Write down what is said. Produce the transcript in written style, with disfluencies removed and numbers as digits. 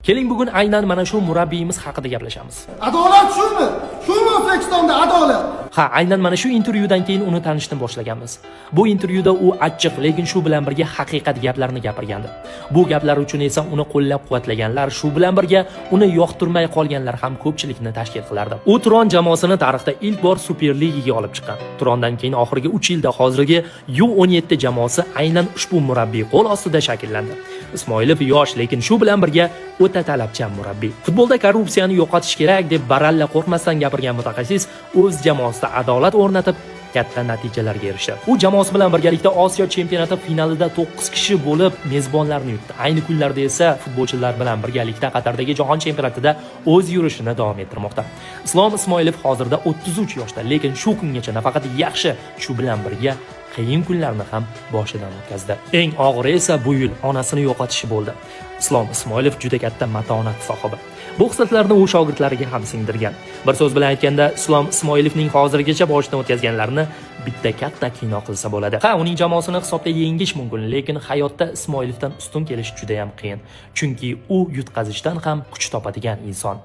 Keling bugun aynan mana shu murabbiyimiz haqida gaplashamiz. Adolat shumi? Shumi O'zbekistonda adolat? Ha, aynan mana shu intervyudan keyin uni tanishdan boshlaganmiz. Bu intervyuda u achchiq, lekin shu bilan birga haqiqat gaplarni gapirgandi. Bu gaplar uchun esa uni qo'llab-quvvatlaganlar, shu bilan birga uni yoqtirmay qolganlar ham ko'pchilikni tashkil qilardi. U Turon jamoasini tarixda ilk bor Super Ligaga olib chiqqan. Turondan keyin oxirgi 3 yilda hozirgi U17 jamoasi aynan ushbu murabbiy qo'l ostida shakllandi. Ismoilov yosh, lekin shu bilan birga o'ta talabchan murabbiy. Futbolda korrupsiyani yo'qotish kerak deb baralla qo'rqmasdan gapirgan mutaxassis o'z jamoasida adolat o'rnatib katta natijalarga erishdi. U jamoasi bilan birgalikda Osiyo chempionati finalida 9 kishi bo'lib mezbonlarni yutdi. Ayni kunlarda esa futbolchilar bilan birgalikda Qatardagi jahon chempionatida o'z yurishini davom ettirmoqda. Islom Ismoilov hozirda 33 yoshda, lekin shu kungacha nafaqat yaxshi, shu bilan birga qiyin kunlarni ham boshidan o'tkazdi. Eng og'iri esa bu yil onasini yo'qotishi bo'ldi. Islom Ismoilov juda katta matonat sohibi. Bu xislatlarni u shogirdlariga ham singdirgan. Bir so'z bilan aytganda, Islom Ismoilovning hozirgacha boshidan o'tkazganlarini bitta katta kino qilsa bo'ladi. Ha, uning jamoasini hisobda yengish mumkin, lekin hayotda Ismoilovdan ustun kelish juda ham qiyin. Chunki u yutqazishdan ham kuch topadigan inson.